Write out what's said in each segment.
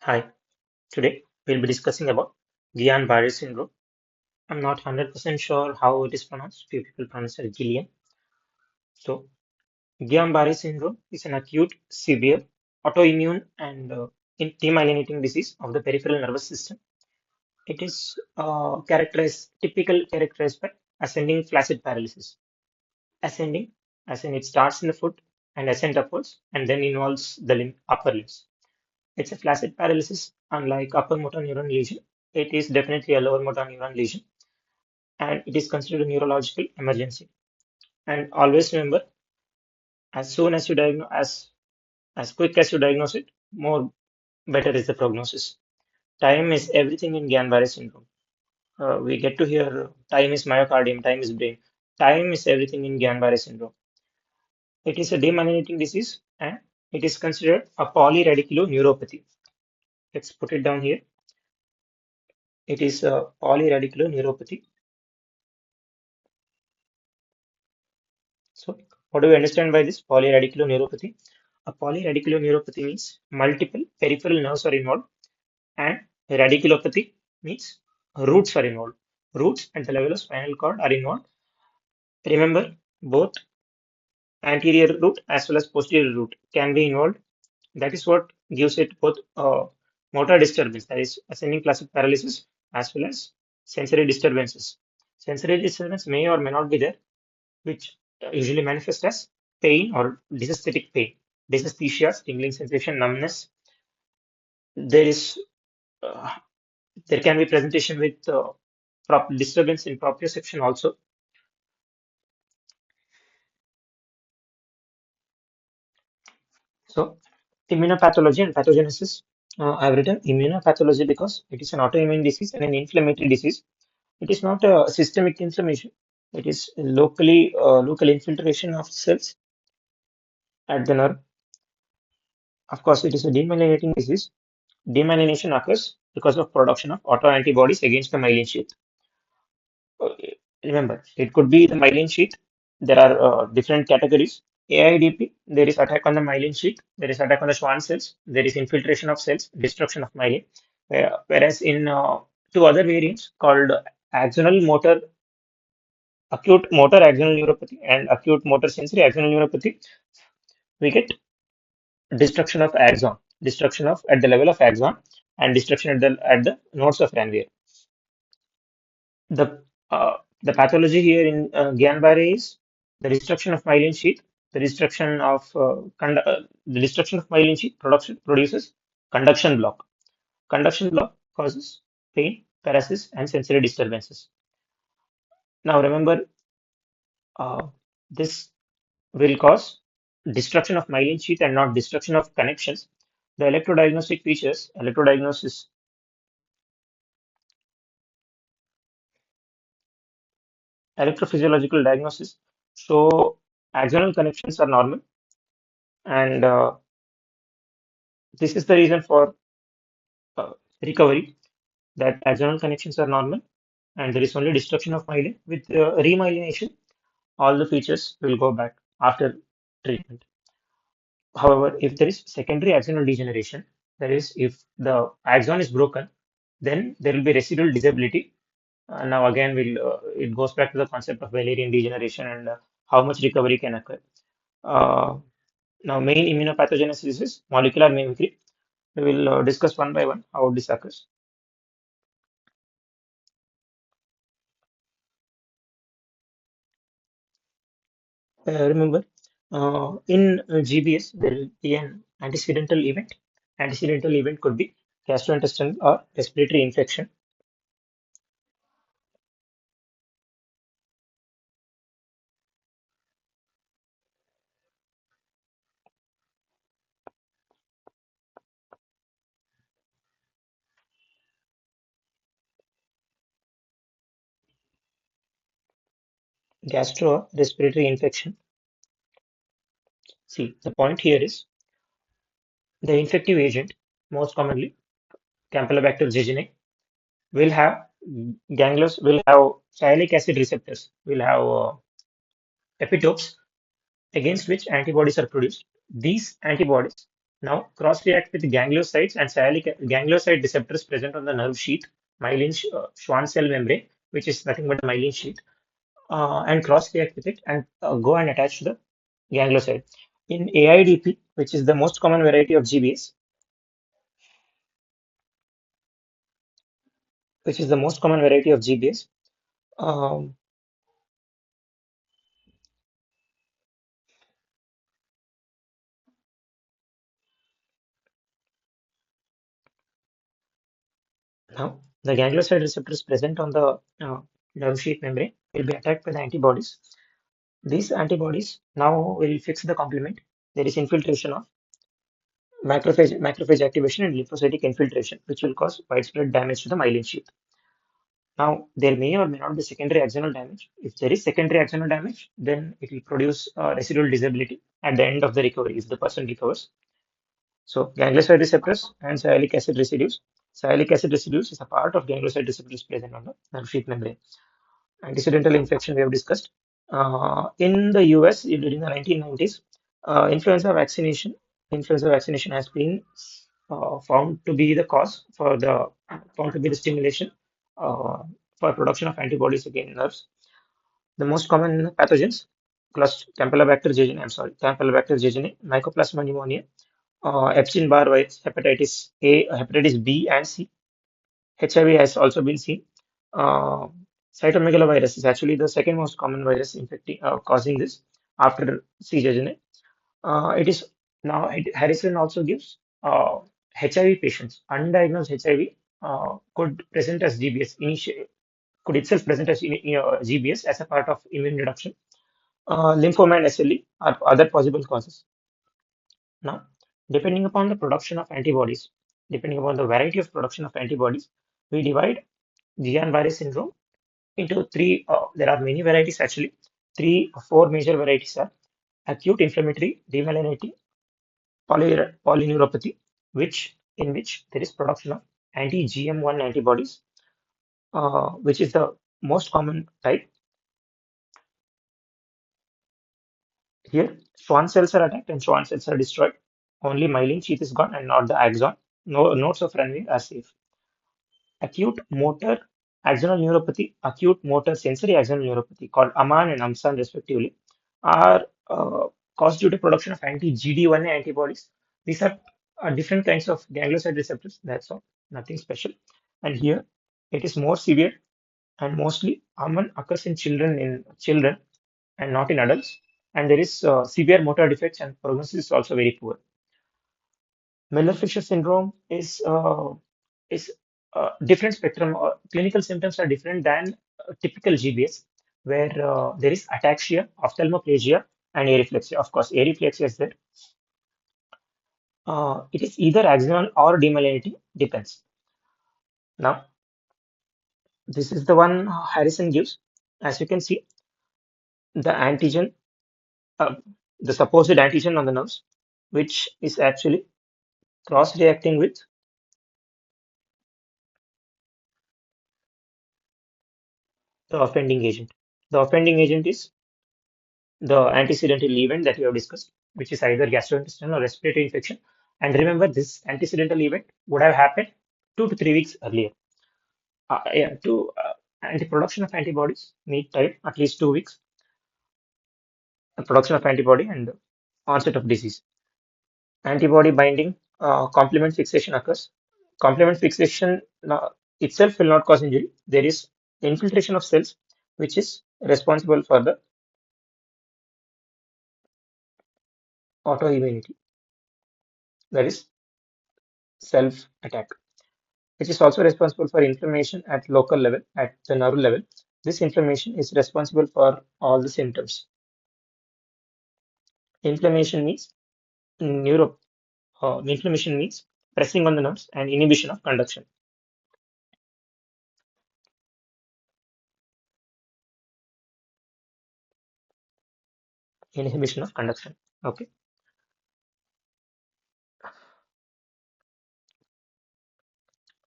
Hi, today we'll be discussing about Guillain-Barre syndrome. I'm not 100% sure how it is pronounced. Few people pronounce it Guillian. So, Guillain-Barre syndrome is an acute, severe, autoimmune and demyelinating disease of the peripheral nervous system. It is characterized by ascending flaccid paralysis. Ascending, as in it starts in the foot and ascend upwards and then involves the upper limbs. It's a flaccid paralysis, unlike upper motor neuron lesion. It is definitely a lower motor neuron lesion, and it is considered a neurological emergency. And always remember, as soon as you diagnose, as quick as you diagnose it, more better is the prognosis. Time is everything in Guillain-Barré syndrome. We get to hear time is myocardium, time is brain. Time is everything in Guillain-Barré syndrome. It is a demyelinating disease, and it is considered a polyradiculoneuropathy. Let's put it down here. It is a polyradiculoneuropathy. So, what do we understand by this polyradiculoneuropathy? A polyradiculoneuropathy means multiple peripheral nerves are involved, and radiculopathy means roots are involved. Roots at the level of spinal cord are involved. Remember, both anterior root as well as posterior root can be involved. That is what gives it both motor disturbance, that is ascending classic paralysis, as well as sensory disturbances. Sensory disturbance may or may not be there, which usually manifest as pain or dysesthetic pain, dysesthesia, tingling sensation, numbness. There is uh, there can be presentation with disturbance in proprioception also. So immunopathology and pathogenesis. I've written immunopathology because it is an autoimmune disease and an inflammatory disease. It is not a systemic inflammation. It is local infiltration of cells at the nerve. Of course, it is a demyelinating disease. Demyelination occurs because of production of autoantibodies against the myelin sheath. Uh, Remember, it could be the myelin sheath. There are different categories. AIDP, there is attack on the myelin sheath, there is attack on the Schwann cells, there is infiltration of cells, destruction of myelin. Whereas in two other variants called axonal motor, acute motor axonal neuropathy and acute motor sensory axonal neuropathy, we get destruction of axon, destruction of at the level of axon, and destruction at the nodes of Ranvier. The pathology here in Guillain-Barré is the destruction of myelin sheath. The destruction of myelin sheath produces conduction block. Conduction block causes pain, paralysis, and sensory disturbances. Now remember, uh, this will cause destruction of myelin sheath and not destruction of connections. The electrodiagnostic features, electrophysiological diagnosis show axonal connections are normal, and this is the reason for uh, recovery, that axonal connections are normal and there is only destruction of myelin. With remyelination, all the features will go back after treatment. However, if there is secondary axonal degeneration, that is, if the axon is broken, then there will be residual disability. Now, again, it goes back to the concept of Wallerian degeneration and how much recovery can occur. Uh, Now, main immunopathogenesis is molecular mimicry. We will discuss one by one how this occurs. Remember, in GBS, there will be an antecedental event. Antecedental event could be gastrointestinal or respiratory infection. Gastro or respiratory infection. See, the point here is the infective agent, most commonly Campylobacter jejuni, will have will have sialic acid receptors, will have epitopes against which antibodies are produced. These antibodies Now cross-react with gangliosides and sialic ganglioside receptors present on the nerve sheath, myelin Schwann cell membrane, which is nothing but a myelin sheath, and cross-react with it and go and attach to the ganglioside. In AIDP, which is the most common variety of GBS, which is the most common variety of GBS, um, now the ganglioside receptors present on the nerve sheath membrane will be attacked by the antibodies. These antibodies now will fix the complement. There is infiltration of macrophage activation and lymphocytic infiltration, which will cause widespread damage to the myelin sheath. Now, there may or may not be secondary axonal damage. If there is secondary axonal damage, then it will produce residual disability at the end of the recovery if the person recovers. So, ganglioside receptors and sialic acid residues. Sialic acid residues is a part of ganglioside receptors present on the nerve sheath membrane. Anticidental infection we have discussed. In the US during the 1990s, influenza vaccination has been found to be the cause for the found to be the stimulation uh, for production of antibodies against nerves. The most common pathogens, Campylobacter jejuni, I'm sorry, Campylobacter jejuni, Mycoplasma pneumonia, Epstein-Barr virus, hepatitis A, hepatitis B and C. HIV has also been seen. Uh, Cytomegalovirus is actually the second most common virus infecting, causing this after C. jejuni. It is now Harrison also gives HIV patients, undiagnosed HIV could present as GBS, could itself present as GBS as a part of immune reduction. Lymphoma and SLE are other possible causes. Now, depending upon the production of antibodies, depending upon the variety of production of antibodies, we divide Guillain-Barré syndrome into three. There are many varieties actually. Three, four major varieties are acute inflammatory demyelinating polyneuropathy, in which there is production of anti-GM1 antibodies, which is the most common type. Here, Schwann cells are attacked and Schwann cells are destroyed. Only myelin sheath is gone and not the axon. No nodes of runway are safe. Acute motor axonal neuropathy, acute motor sensory axonal neuropathy, called AMAN and AMSAN respectively, are caused due to production of anti-GD1A antibodies. These are different kinds of ganglioside receptors. That's all, nothing special. And here, it is more severe and mostly AMAN occurs in children and not in adults. And there is severe motor defects and prognosis is also very poor. Miller-Fisher syndrome is different spectrum. Clinical symptoms are different than typical GBS, where there is ataxia, ophthalmoplegia, and areflexia. Of course, areflexia is there. It is either axonal or demyelinating, depends. Now, this is the one Harrison gives. As you can see, the antigen, uh, the supposed antigen on the nerves, which is actually cross-reacting with the offending agent. The offending agent is the antecedental event that we have discussed, which is either gastrointestinal or respiratory infection. And remember, this antecedental event would have happened 2 to 3 weeks earlier. And the production of antibodies need time, at least 2 weeks, the production of antibody and the onset of disease. Antibody binding, complement fixation occurs. Complement fixation itself will not cause injury. There is infiltration of cells, which is responsible for the autoimmunity, that is self attack, which is also responsible for inflammation at local level, at the nerve level. This inflammation is responsible for all the symptoms. Inflammation means neuro. Inflammation means pressing on the nerves and inhibition of conduction. Inhibition of conduction. Okay.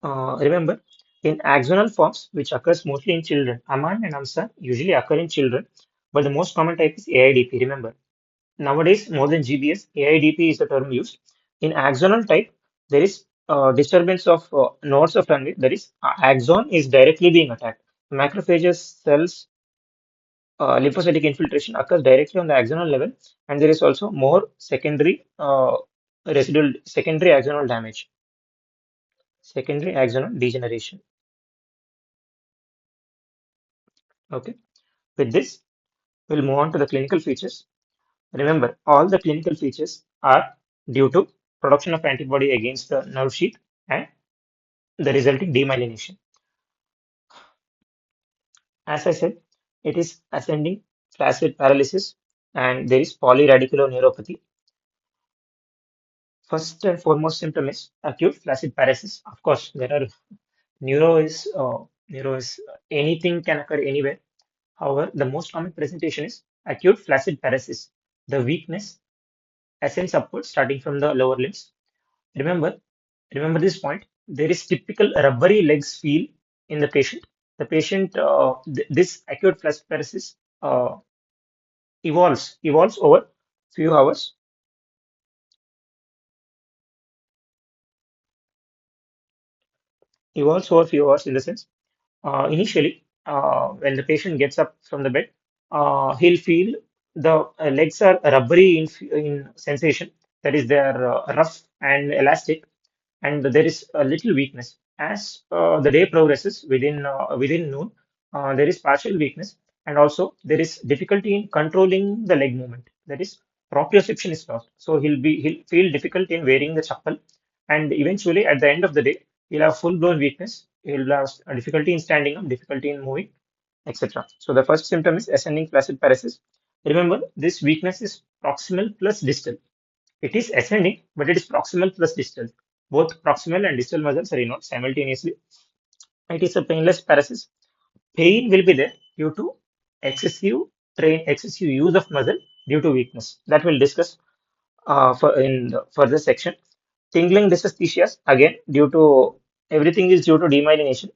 Remember, in axonal forms, which occurs mostly in children, Aman and Amsa usually occur in children, but the most common type is AIDP. Remember, nowadays more than GBS, AIDP is the term used. In axonal type, there is disturbance of nodes of runway. That is, axon is directly being attacked. Macrophages cells lymphocytic infiltration occurs directly on the axonal level, and there is also more secondary secondary axonal damage, secondary axonal degeneration. Okay. With this, we'll move on to the clinical features. Remember, all the clinical features are due to production of antibody against the nerve sheath and the resulting demyelination. As I said, it is ascending flaccid paralysis and there is polyradiculoneuropathy. First and foremost symptom is acute flaccid paralysis. Of course, there are neuro is anything can occur anywhere. However, the most common presentation is acute flaccid paralysis. The weakness ascends upwards starting from the lower limbs. Remember, remember this point. There is typical rubbery legs feel in the patient. The patient, this acute flaccid paralysis evolves over few hours, evolves over few hours in the sense. Initially, when the patient gets up from the bed, he'll feel the legs are rubbery in sensation. That is, they are rough and elastic, and there is a little weakness. As the day progresses, within noon, there is partial weakness, and also there is difficulty in controlling the leg movement. That is, proprioception is lost. So he'll feel difficult in wearing the chappal, and eventually at the end of the day, he'll have full blown weakness. He'll have difficulty in standing up, difficulty in moving, etc. So the first symptom is ascending flaccid paralysis. Remember, this weakness is proximal plus distal. It is ascending, but it is proximal plus distal. Both proximal and distal muscles are involved simultaneously. It is a painless paralysis. Pain will be there due to excessive excessive use of muscle due to weakness. That we'll discuss in the further section. Tingling dysesthesias, again, due to everything is due to demyelination.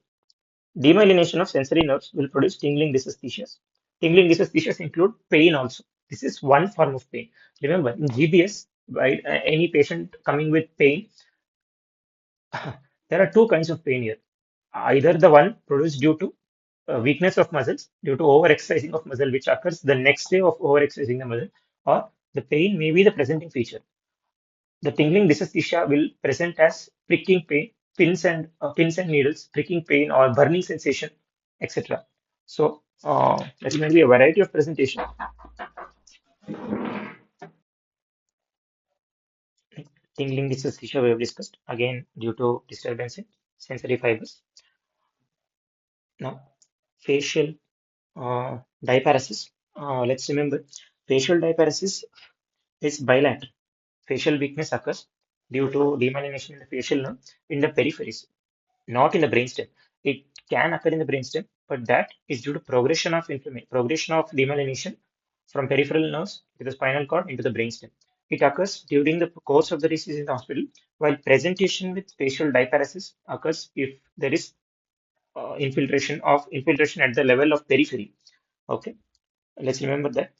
Demyelination of sensory nerves will produce tingling dysesthesias. Tingling dysesthesias include pain also. This is one form of pain. Remember, in GBS, right, any patient coming with pain, there are two kinds of pain here. Either the one produced due to weakness of muscles, due to overexercising of muscle, which occurs the next day of overexercising the muscle, or the pain may be the presenting feature. The tingling dysesthesia will present as pricking pain, pins and needles, pricking pain or burning sensation, etc. So there may be a variety of presentation. Tingling dysesthesia we have discussed again due to disturbance in sensory fibers. Now, facial diparesis. Let's remember, facial diparesis is bilateral. Facial weakness occurs due to demyelination in the facial nerve in the peripheries, not in the brainstem. It can occur in the brainstem, but that is due to progression of inflammation, progression of demyelination from peripheral nerves to the spinal cord into the brainstem. It occurs during the course of the disease in the hospital, while presentation with facial diparesis occurs if there is infiltration at the level of periphery. Okay, let's remember that.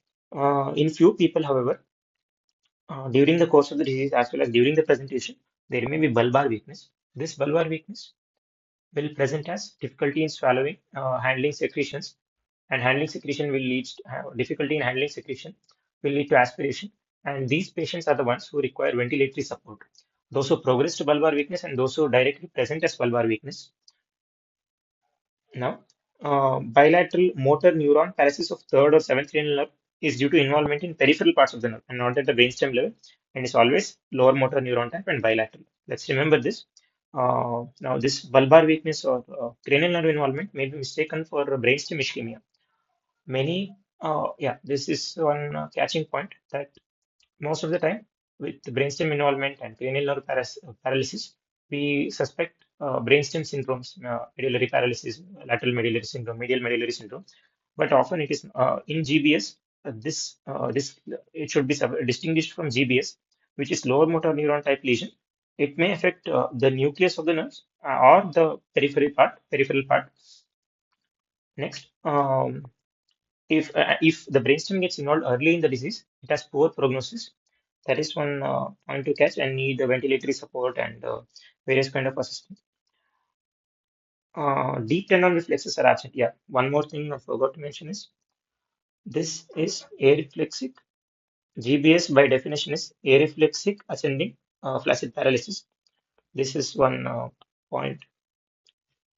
In few people, however, during the course of the disease as well as during the presentation, there may be bulbar weakness. This bulbar weakness will present as difficulty in swallowing, handling secretions, and handling secretion will lead difficulty in handling secretion will lead to aspiration. And these patients are the ones who require ventilatory support. Those who progress to bulbar weakness and those who directly present as bulbar weakness. Now, bilateral motor neuron paralysis of third or seventh cranial nerve is due to involvement in peripheral parts of the nerve and not at the brainstem level, and is always lower motor neuron type and bilateral. Let's remember this. Now, this bulbar weakness or cranial nerve involvement may be mistaken for brainstem ischemia. Yeah, this is one catching point that most of the time with the brainstem involvement and cranial nerve paralysis, we suspect brainstem syndromes, medullary paralysis, lateral medullary syndrome, medial medullary syndrome. But often it is in GBS, this it should be distinguished from GBS, which is lower motor neuron type lesion. It may affect the nucleus of the nerves or the peripheral part. Next, if the brainstem gets involved early in the disease, it has poor prognosis. That is one point to catch and need the ventilatory support and various kind of assistance. Deep tendon reflexes are absent. Yeah, one more thing I forgot to mention is this is areflexic. GBS by definition is areflexic ascending flaccid paralysis. This is one point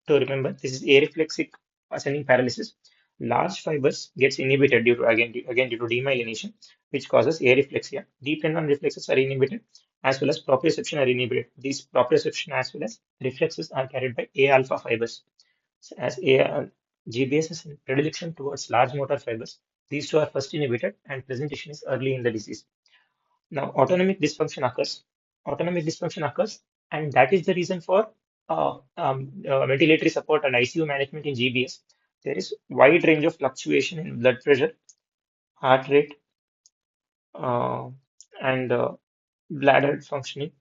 to remember. This is areflexic ascending paralysis. Large fibers gets inhibited due to again due to demyelination, which causes areflexia. Deep tendon reflexes are inhibited as well as proprioception are inhibited. These proprioception as well as reflexes are carried by A alpha fibers. So as GBS is in predilection towards large motor fibers, these two are first inhibited and presentation is early in the disease. Now, autonomic dysfunction occurs, and that is the reason for ventilatory support and ICU management in GBS. There is wide range of fluctuation in blood pressure, heart rate, uh, and bladder functioning.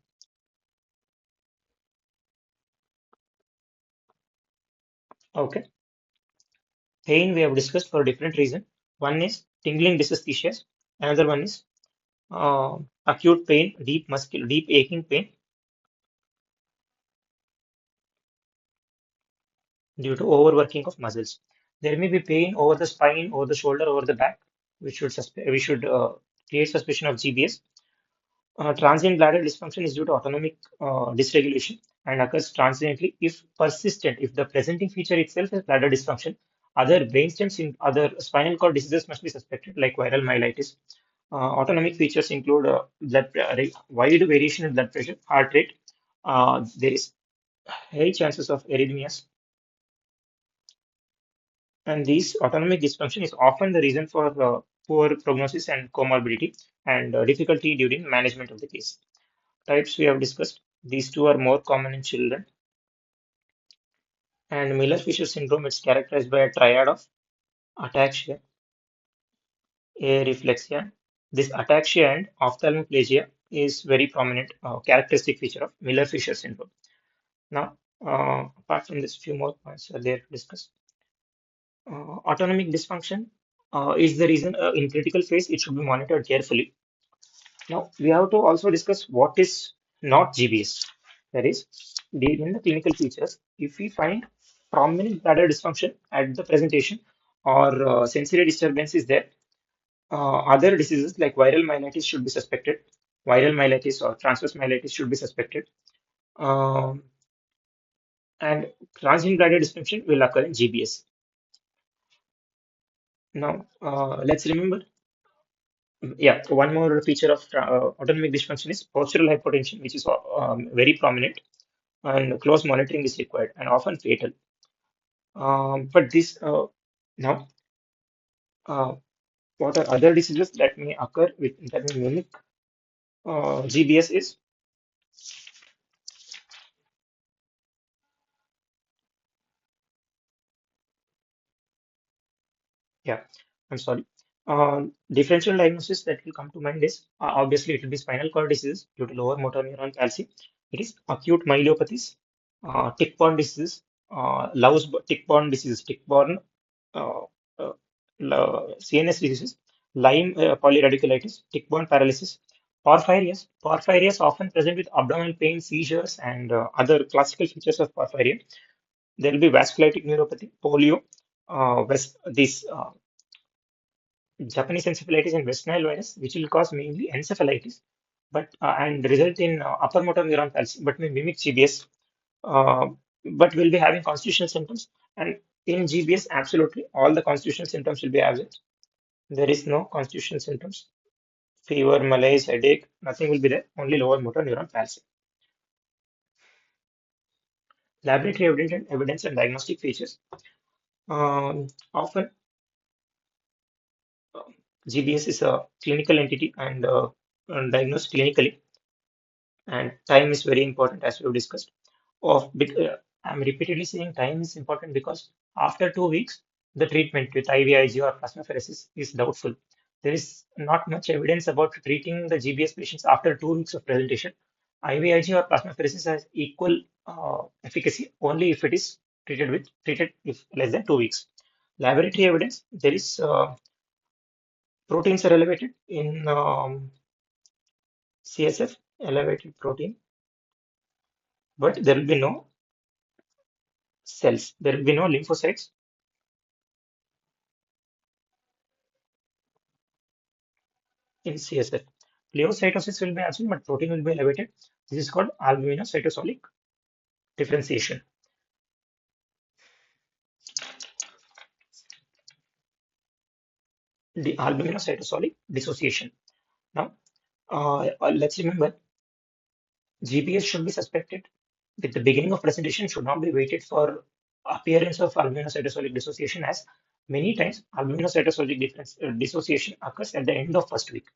Okay, pain we have discussed for different reason. One is tingling dysesthesias. Another one is acute pain, deep aching pain due to overworking of muscles. There may be pain over the spine, over the shoulder, over the back. We should create suspicion of GBS. Transient bladder dysfunction is due to autonomic dysregulation and occurs transiently if persistent. If the presenting feature itself is bladder dysfunction, other brainstems in other spinal cord diseases must be suspected, like viral myelitis. Autonomic features include wide variation in blood pressure, heart rate. There is high chances of arrhythmias. And these autonomic dysfunction is often the reason for poor prognosis and comorbidity and difficulty during management of the case. Types we have discussed. These two are more common in children. And Miller-Fisher syndrome is characterized by a triad of ataxia, areflexia. This ataxia and ophthalmoplegia is very prominent characteristic feature of Miller-Fisher syndrome. Now, apart from this, few more points are there to discuss. Autonomic dysfunction is the reason in critical phase it should be monitored carefully. Now, we have to also discuss what is not GBS. That is, in the clinical features, if we find prominent bladder dysfunction at the presentation or sensory disturbance is there, other diseases like viral myelitis should be suspected. Viral myelitis or transverse myelitis should be suspected. Um, and transient bladder dysfunction will occur in GBS. Now, let's remember, yeah, one more feature of autonomic dysfunction is postural hypotension, which is very prominent and close monitoring is required and often fatal. But this now, uh, what are other diseases that may occur with that may mimic GBS is yeah, I'm sorry. Differential diagnosis that will come to mind is obviously it will be spinal cord disease due to lower motor neuron palsy. It is acute myelopathies, tick-borne diseases, tick-borne diseases, tick-borne uh, uh, CNS diseases, Lyme polyradiculitis, tick-borne paralysis, porphyrias. Porphyrias often present with abdominal pain, seizures, and other classical features of porphyria. There will be vasculitic neuropathy, polio, these Japanese encephalitis and West Nile virus, which will cause mainly encephalitis, but and result in upper motor neuron palsy, but may mimic GBS, uh, but will be having constitutional symptoms. And in GBS, absolutely all the constitutional symptoms will be absent. There is no constitutional symptoms, fever, malaise, headache, nothing will be there. Only lower motor neuron palsy. Laboratory evidence and diagnostic features. Often, uh, GBS is a clinical entity and diagnosed clinically. And time is very important, as we've discussed. I'm repeatedly saying time is important because after 2 weeks, the treatment with IVIG or plasmapheresis is doubtful. There is not much evidence about treating the GBS patients after 2 weeks of presentation. IVIG or plasmapheresis has equal efficacy only if it is treated if less than 2 weeks. Laboratory evidence, there is proteins are elevated in CSF, elevated protein, but there will be no cells. There will be no lymphocytes in CSF. Pleocytosis will be absent, but protein will be elevated. This is called albuminocytosolic differentiation. The albuminocytosolic dissociation. Now, let's remember GPS should be suspected. With the beginning of presentation should not be waited for appearance of albuminocytosolic dissociation, as many times albuminocytosolic dissociation occurs at the end of first week.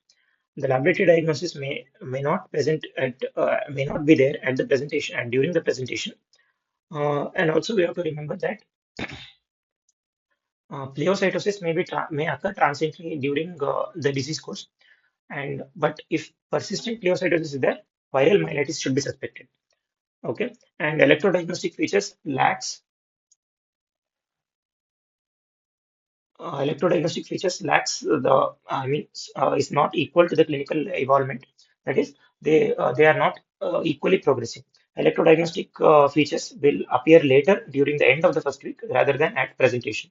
The laboratory diagnosis may not present at may not be there at the presentation and during the presentation. And also we have to remember that pleocytosis may occur transiently during the disease course. And but if persistent pleocytosis is there, viral myelitis should be suspected. Okay, and electrodiagnostic features lacks is not equal to the clinical involvement. That is, they are not equally progressing. Electrodiagnostic features will appear later during the end of the first week rather than at presentation.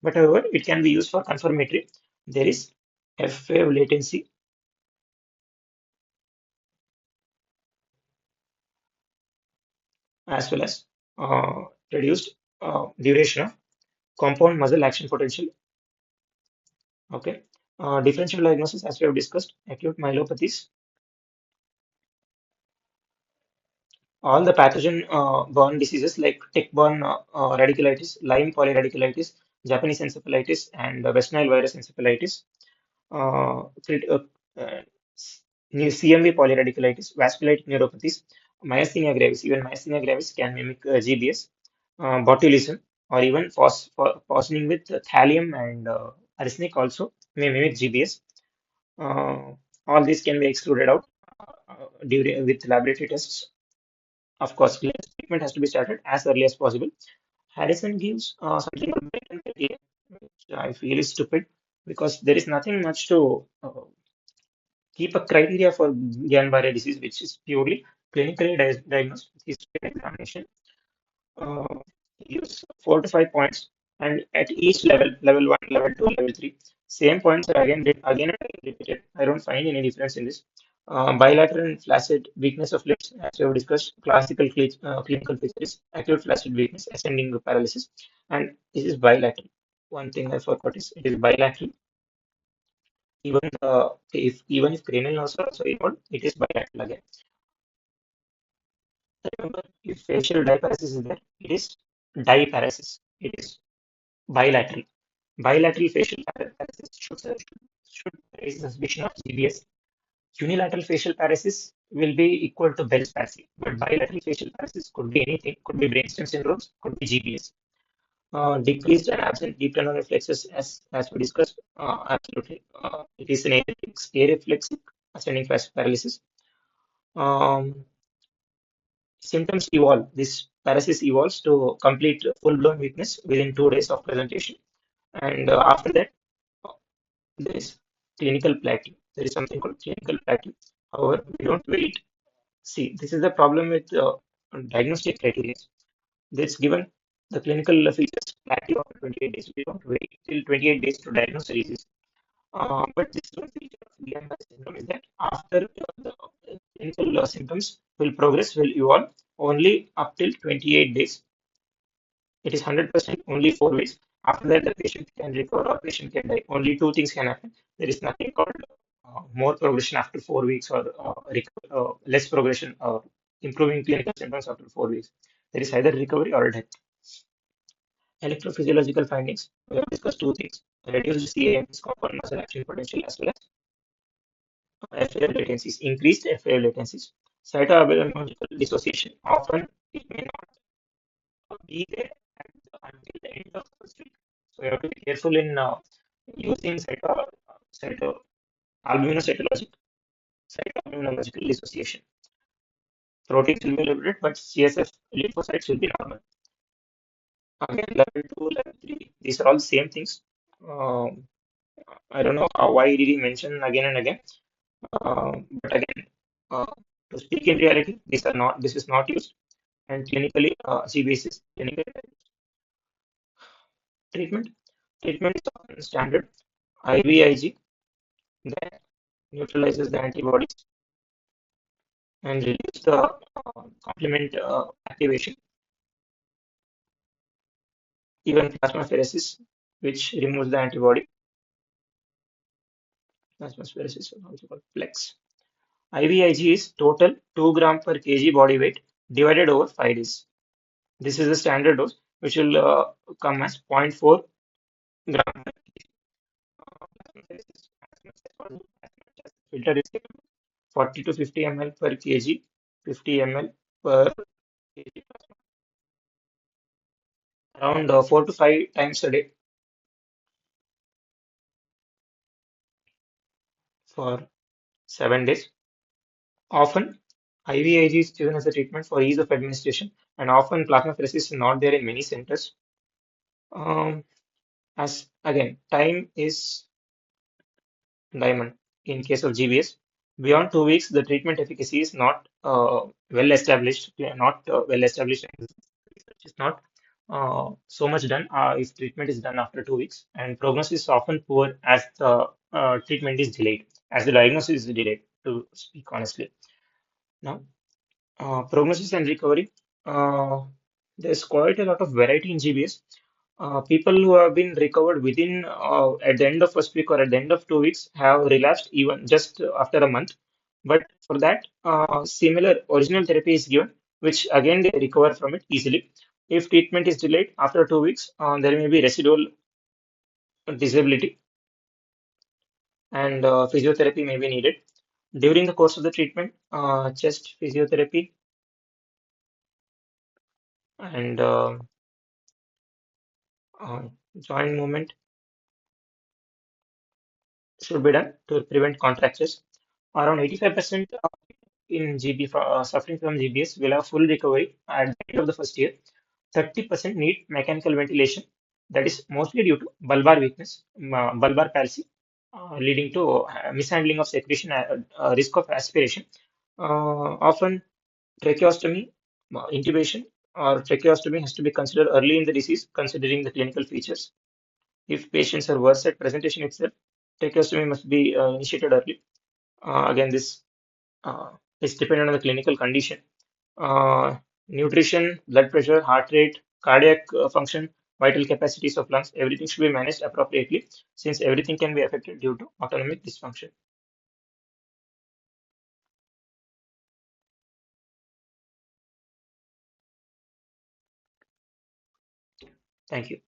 But however, it can be used for confirmatory. There is F-wave latency as well as reduced duration of compound muscle action potential. Okay. Differential diagnosis, as we have discussed, acute myelopathies, all the pathogen borne diseases like tick-borne radiculitis, Lyme polyradiculitis, Japanese encephalitis, and West Nile virus encephalitis, crit- uh, uh, CMV polyradiculitis, vasculitic neuropathies, myasthenia gravis. Even myasthenia gravis can mimic GBS, botulism, or even poisoning with thallium and arsenic also may mimic GBS. Uh, all these can be excluded out during with laboratory tests. Of course, treatment has to be started as early as possible. Harrison gives something called Brighton criteria, which I feel is stupid because there is nothing much to keep a criteria for Guillain-Barre disease, which is purely clinically diagnosed with history and examination. Uh, Gives 4 to 5 points, and at each level, level one, level two, level three, same points are again and again repeated. I don't find any difference in this. Bilateral and flaccid weakness of lips, as we have discussed, classical clinical features, acute flaccid weakness, ascending paralysis, and this is bilateral. One thing I forgot is it is bilateral. Even if cranial nerves are also involved, it is bilateral again. Remember, if facial diparesis is there, it is diparesis. It is bilateral. Bilateral facial paralysis should raise suspicion of GBS. Unilateral facial paralysis will be equal to Bell's palsy, but bilateral facial paralysis could be anything, could be brainstem syndromes, could be GBS. Decreased and absent deep tendon reflexes, as we discussed, absolutely. It is an areflexic ascending fast paralysis. Um, Symptoms evolve. This paralysis evolves to complete full-blown weakness within 2 days of presentation, and after that, there is clinical plateau. There is something called clinical plateau. However, we don't wait. See, this is the problem with diagnostic criteria. That's given the clinical features plateau after 28 days. We don't wait till 28 days to diagnose the disease. But this one feature of Guillain-Barré syndrome is that after the clinical symptoms will progress, will evolve only up till 28 days. It is 100% only 4 weeks. After that, the patient can recover or patient can die. Only two things can happen. There is nothing called more progression after 4 weeks or less progression or improving clinical symptoms after 4 weeks. There is either recovery or death. Electrophysiological findings. We have discussed two things. Reduced CAM is compound muscle action potential as well as FAL latencies, increased FAL latencies. Cytoabiochemical dissociation. Often it may not be there until the end of the first week. So you have to be careful in using cyto albuminocytologic cytoalbuminological dissociation. Proteins will be liberated, but CSF lymphocytes will be normal. Again, level 2, level 3, these are all the same things. Um, I don't know why did he mention again and again. But again, Uh, to speak in reality, these are not. This is not used, and clinically, GBS is clinical treatment. Treatment is often standard IVIG that neutralizes the antibodies and reduce the complement activation. Even plasmapheresis, which removes the antibody, plasmapheresis is also called PLEX. IVIG is total 2 gram per kg body weight divided over 5 days. This is the standard dose, which will come as zero point 0.4 gram per plasmapheresis. Filter is 40 to 50 ml per kg, 50 ml per kg, around 4 to 5 times a day for 7 days. Often, IVIG is chosen as a treatment for ease of administration, and often plasmapheresis is not there in many centers. As again, time is diamond in case of GBS. Beyond 2 weeks, the treatment efficacy is not well established. Not well established. Research is not so much done if treatment is done after 2 weeks, and prognosis is often poor as the treatment is delayed, as the diagnosis is delayed. To speak honestly, now. Prognosis and recovery. Uh, there's quite a lot of variety in GBS. People who have been recovered within at the end of first week or at the end of 2 weeks have relapsed even just after a month. But for that, similar original therapy is given, which again they recover from it easily. If treatment is delayed after 2 weeks, there may be residual disability and physiotherapy may be needed. During the course of the treatment, chest physiotherapy and uh, joint movement should be done to prevent contractures. Around 85% in GB suffering from GBS will have full recovery at the end of the first year. 30% need mechanical ventilation. That is mostly due to bulbar weakness, bulbar palsy, leading to mishandling of secretion, risk of aspiration. Often tracheostomy, intubation, or tracheostomy has to be considered early in the disease, considering the clinical features. If patients are worse at presentation itself, tracheostomy must be initiated early. Again, this is dependent on the clinical condition. Nutrition, blood pressure, heart rate, cardiac function, vital capacities of lungs, everything should be managed appropriately since everything can be affected due to autonomic dysfunction. Thank you.